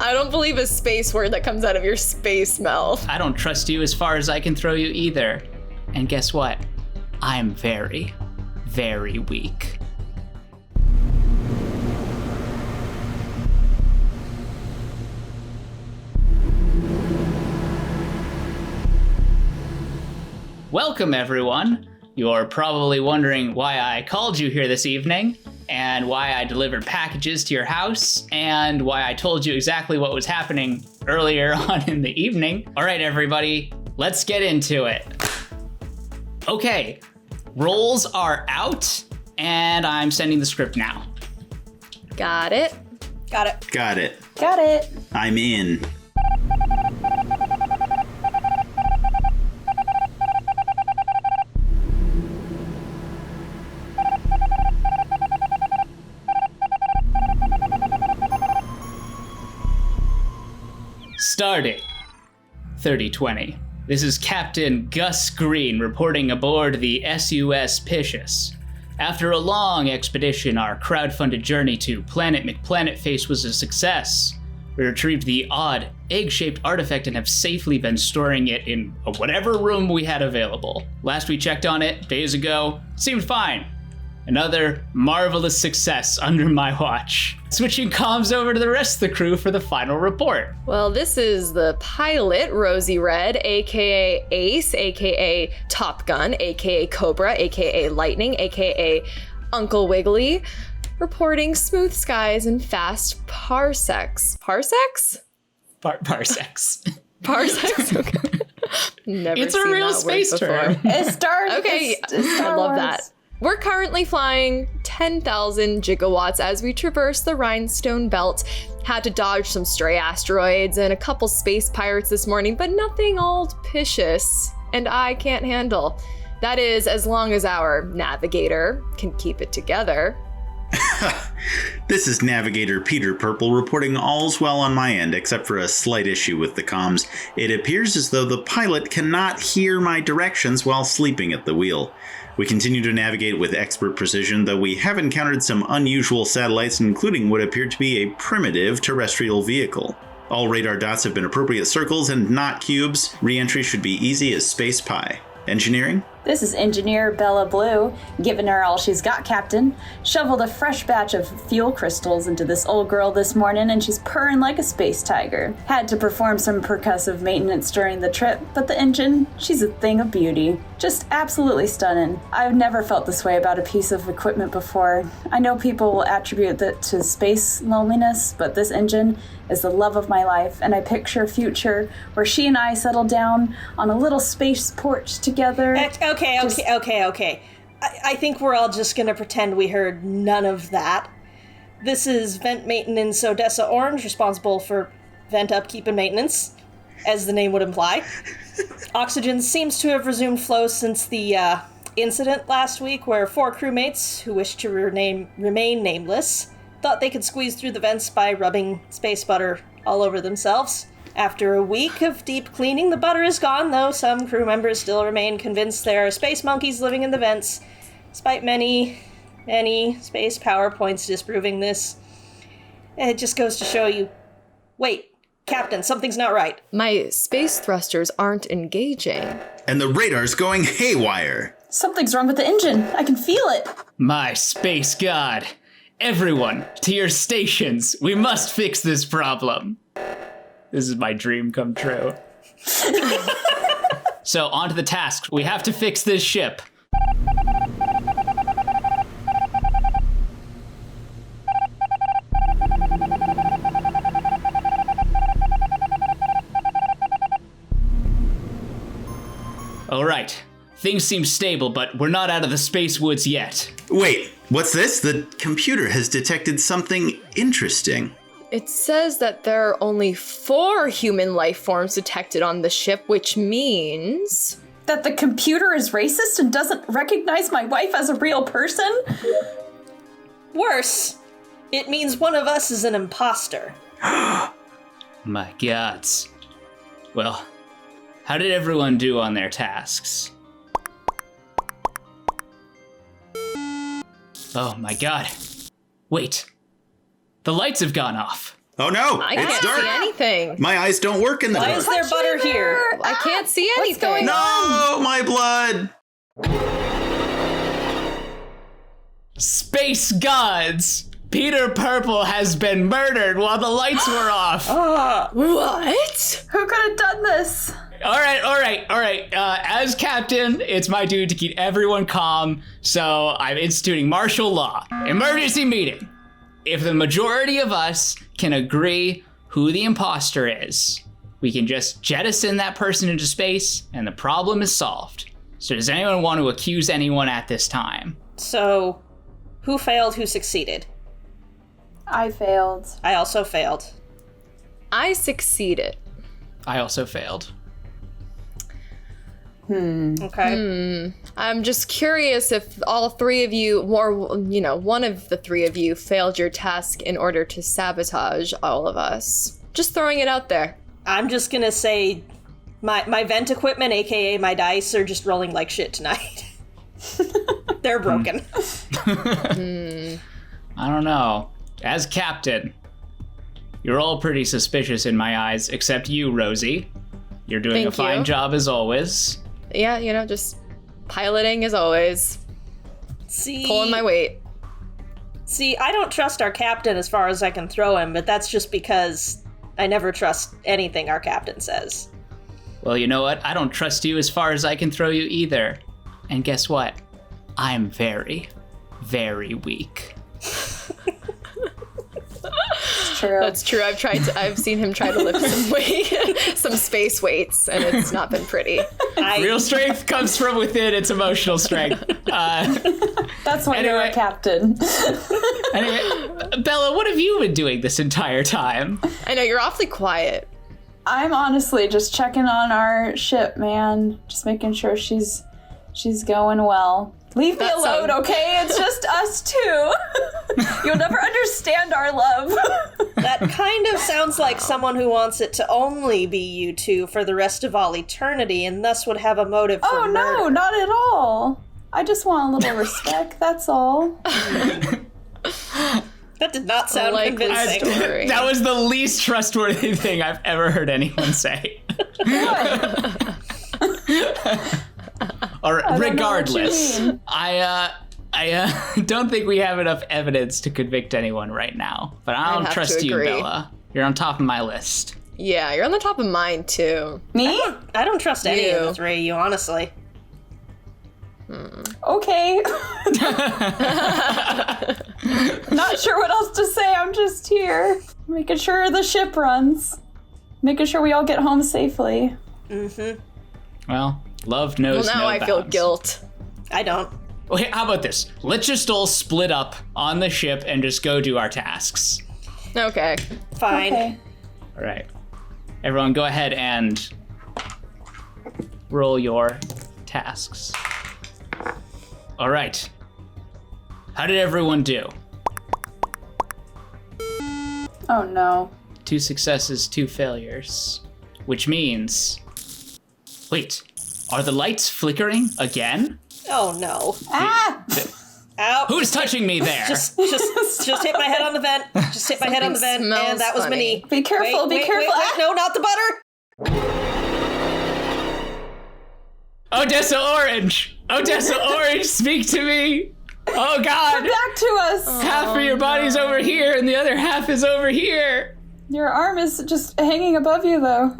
I don't believe a space word that comes out of your space mouth. I don't trust you as far as I can throw you either. And guess what? I'm very, very weak. Welcome, everyone. You're probably wondering why I called you here this evening, and why I delivered packages to your house, and why I told you exactly what was happening earlier on in the evening. All right, everybody, let's get into it. Okay, rolls are out, and I'm sending the script now. Got it. Got it. Got it. Got it. I'm in. Starting 3020. This is Captain Gus Green reporting aboard the SUS Picious. After a long expedition, our crowdfunded journey to Planet McPlanetface was a success. We retrieved the odd, egg-shaped artifact and have safely been storing it in whatever room we had available. Last we checked on it, days ago, seemed fine. Another marvelous success under my watch. Switching comms over to the rest of the crew for the final report. Well, this is the pilot, Rosie Red, aka Ace, aka Top Gun, aka Cobra, aka Lightning, aka Uncle Wiggly, reporting smooth skies and fast parsecs. Parsecs? Parsecs. Parsecs? Okay. Never It's seen a real that space word term. before. It's Star. Okay, it's Star I love Wars. that. We're currently flying 10,000 gigawatts as we traverse the Rhinestone Belt. Had to dodge some stray asteroids and a couple space pirates this morning, but nothing all-picious, and I can't handle. That is, as long as our navigator can keep it together. This is Navigator Peter Purple reporting all's well on my end, except for a slight issue with the comms. It appears as though the pilot cannot hear my directions while sleeping at the wheel. We continue to navigate with expert precision, though we have encountered some unusual satellites, including what appeared to be a primitive terrestrial vehicle. All radar dots have been appropriate circles and not cubes. Re-entry should be easy as space pie. Engineering? This is Engineer Bella Blue, giving her all she's got, Captain. Shoveled a fresh batch of fuel crystals into this old girl this morning, and she's purring like a space tiger. Had to perform some percussive maintenance during the trip, but the engine, she's a thing of beauty. Just absolutely stunning. I've never felt this way about a piece of equipment before. I know people will attribute that to space loneliness, but this engine is the love of my life, and I picture a future where she and I settle down on a little space porch together. Okay. I think we're all just gonna pretend we heard none of that. This is Vent Maintenance Odessa Orange, responsible for vent upkeep and maintenance, as the name would imply. Oxygen seems to have resumed flow since the incident last week where 4 crewmates, who wish to remain nameless, thought they could squeeze through the vents by rubbing space butter all over themselves. After a week of deep cleaning, the butter is gone, though some crew members still remain convinced there are space monkeys living in the vents, despite many space PowerPoints disproving this. It just goes to show you, wait, Captain, something's not right. My space thrusters aren't engaging. And the radar's going haywire. Something's wrong with the engine. I can feel it. My space god. Everyone, to your stations. We must fix this problem. This is my dream come true. So, on to the task. We have to fix this ship. All right. Things seem stable, but we're not out of the space woods yet. Wait, what's this? The computer has detected something interesting. It says that there are only 4 human life forms detected on the ship, which means... That the computer is racist and doesn't recognize my wife as a real person? Worse, it means one of us is an imposter. My gods. Well, how did everyone do on their tasks? Oh my god. Wait. The lights have gone off. Oh no, I it's can't dark. see anything. My eyes don't work in the Why dark. is there butter here? I can't see anything. No, my blood. Space gods! Peter Purple has been murdered while the lights were off. What? Who could have done this? All right. As captain, it's my duty to keep everyone calm, so I'm instituting martial law. Emergency meeting. If the majority of us can agree who the imposter is, we can just jettison that person into space, and the problem is solved. So does anyone want to accuse anyone at this time? So, who failed, who succeeded? I failed. I also failed. I succeeded. I also failed. Okay. I'm just curious if all three of you, one of the three of you failed your task in order to sabotage all of us. Just throwing it out there. I'm just gonna say my vent equipment, aka my dice, are just rolling like shit tonight. They're broken. I don't know. As captain, you're all pretty suspicious in my eyes, except you, Rosie. You're doing a Thank fine you. job as always. Yeah, just piloting as always. See, Pulling my weight. See, I don't trust our captain as far as I can throw him, but that's just because I never trust anything our captain says. Well, you know what? I don't trust you as far as I can throw you either. And guess what? I'm very, very weak. True. That's true. I've seen him try to lift some weight, some space weights, and it's not been pretty. Real strength comes from within. It's emotional strength. That's why you're a captain. Anyway, Bella, what have you been doing this entire time? I know you're awfully quiet. I'm honestly just checking on our ship, man. Just making sure she's going well. Leave me That alone, sounds- okay? It's just us two. You'll never understand our love. That kind of sounds like someone who wants it to only be you two for the rest of all eternity, and thus would have a motive for Oh, no, murder. not at all. I just want a little respect, that's all. That did not sound Likely convincing. story. That was the least trustworthy thing I've ever heard anyone say. Or know what you regardless, mean. I don't think we have enough evidence to convict anyone right now. But I don't have trust to you, agree. Bella. You're on top of my list. Yeah, you're on the top of mine too. Me? I don't trust any of You. the three of you, honestly. Okay. Not sure what else to say. I'm just here. Making sure the ship runs. Making sure we all get home safely. Well, love knows Well, now no I feel bounds. guilt. I don't. Okay, how about this? Let's just all split up on the ship and just go do our tasks. Okay. Fine. Okay. All right. Everyone go ahead and roll your tasks. All right. How did everyone do? Oh no. 2 successes, 2 failures. Which means... Wait, are the lights flickering again? Oh no. Ah! Ow. Who's touching me there? Just hit my head on the vent. Just hit my head on the vent, Something and that was my smells knee. Be careful, Wait, be careful. Wait, no, not the butter. Odessa Orange! Odessa Orange, speak to me! Oh God! Back to us! Half of your body's over here and the other half is over here! Your arm is just hanging above you, though.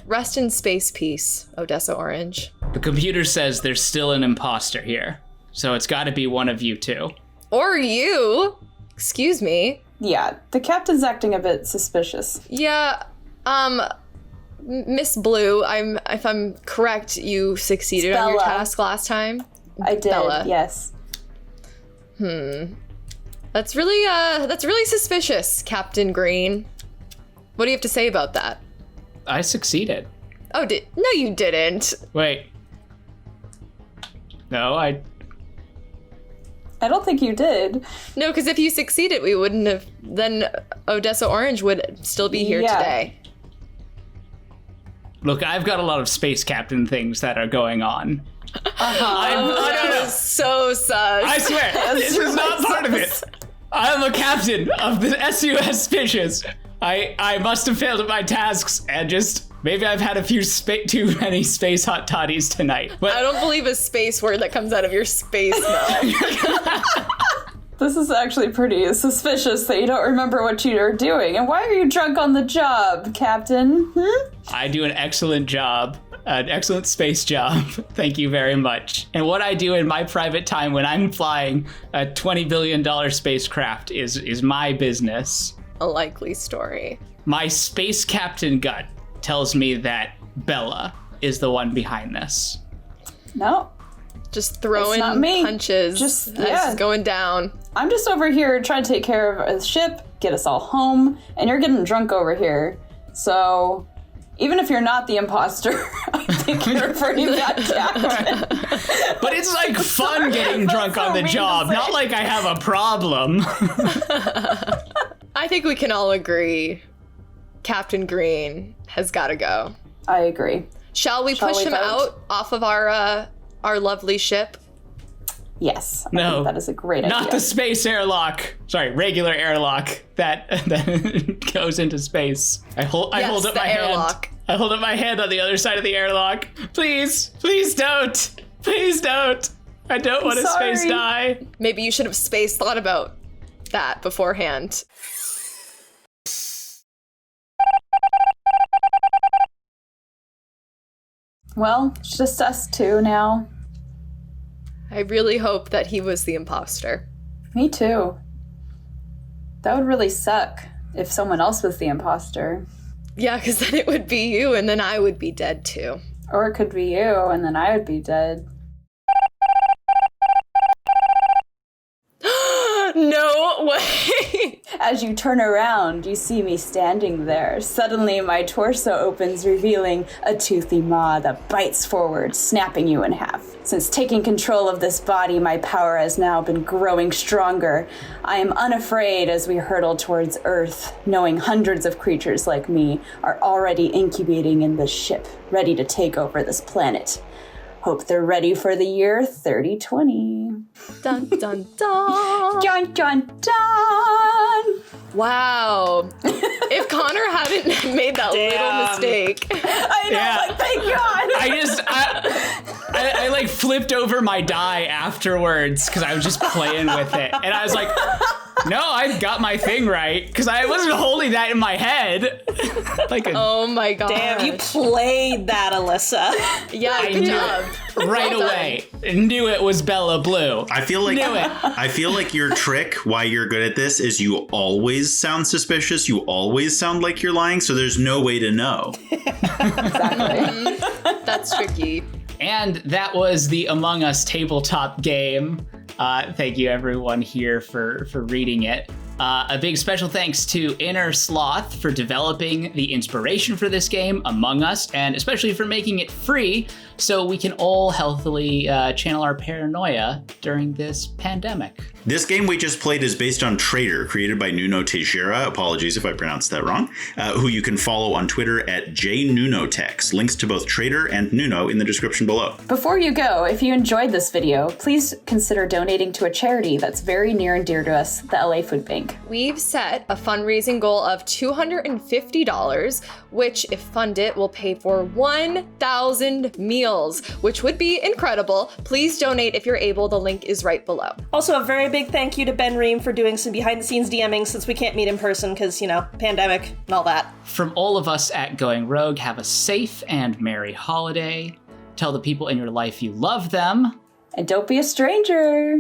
Rest in space peace, Odessa Orange. The computer says there's still an imposter here, so it's gotta be one of you two. Or you. Excuse me. Yeah, the captain's acting a bit suspicious. Yeah, Miss Blue, if I'm correct, you succeeded on your Bella. task last time. I did, Bella. yes. That's really suspicious, Captain Green. What do you have to say about that? I succeeded. Oh, no, you didn't. Wait. No, I don't think you did. No, because if you succeeded, we wouldn't have. Then Odessa Orange would still be here Yeah. today. Look, I've got a lot of space captain things that are going on. That was so sus. I swear, this is not part of it. I'm a captain of the SUS Fishes. I must have failed at my tasks and just maybe I've had a few too many space hot toddies tonight. But I don't believe a space word that comes out of your space mouth. This is actually pretty suspicious that you don't remember what you are doing. And why are you drunk on the job, Captain? I do an excellent job. An excellent space job. Thank you very much. And what I do in my private time when I'm flying a $20 billion spacecraft is my business. A likely story. My space captain gut tells me that Bella is the one behind this. No. Just throwing not me. punches. Just It's going down. I'm just over here trying to take care of the ship, get us all home, and you're getting drunk over here. So, even if you're not the imposter, I think you're a pretty bad captain. But it's like fun getting drunk so on the mean to job, say. not like I have a problem. I think we can all agree Captain Green has got to go. I agree. Shall we push we him vote? out off of our lovely ship? Yes. I No, think that is a great idea. Not the space airlock. Sorry, regular airlock that goes into space. I hold up the my airlock. hand. I hold up my hand on the other side of the airlock. Please don't. Please don't. I don't want to space sorry. die. Maybe you should have thought about that beforehand. Well, it's just us two now. I really hope that he was the imposter. Me too. That would really suck if someone else was the imposter. Yeah, because then it would be you, and then I would be dead too. Or it could be you, and then I would be dead. No way! As you turn around, you see me standing there. Suddenly, my torso opens, revealing a toothy maw that bites forward, snapping you in half. Since taking control of this body, my power has now been growing stronger. I am unafraid as we hurtle towards Earth, knowing hundreds of creatures like me are already incubating in this ship, ready to take over this planet. Hope they're ready for the year 3020. Dun dun dun! Dun dun dun! Wow. If Connor hadn't made that little mistake. I know, Yeah. like, thank God! I like flipped over my die afterwards because I was just playing with it. And I was like, no, I got my thing right because I wasn't holding that in my head. Oh my god. Damn, you played that, Alyssa. Yeah, I good knew job. it right Well done. away. Knew it was Bella Blue. I feel like Knew it. I feel like your trick, why you're good at this, is you always sound suspicious. You always sound like you're lying, so there's no way to know. Exactly. That's tricky. And that was the Among Us tabletop game. Thank you everyone here for reading it. A big special thanks to InnerSloth for developing the inspiration for this game, Among Us, and especially for making it free so we can all healthily channel our paranoia during this pandemic. This game we just played is based on TRAITOR, created by Nuno Teixeira, apologies if I pronounced that wrong, who you can follow on Twitter at JNunoTex. Links to both TRAITOR and Nuno in the description below. Before you go, if you enjoyed this video, please consider donating to a charity that's very near and dear to us, the LA Food Bank. We've set a fundraising goal of $250, which, if funded, will pay for 1,000 meals, which would be incredible. Please donate if you're able. The link is right below. Also, a very big thank you to Ben Ream for doing some behind-the-scenes DMing since we can't meet in person because, pandemic and all that. From all of us at Going Rogue, have a safe and merry holiday. Tell the people in your life you love them. And don't be a stranger.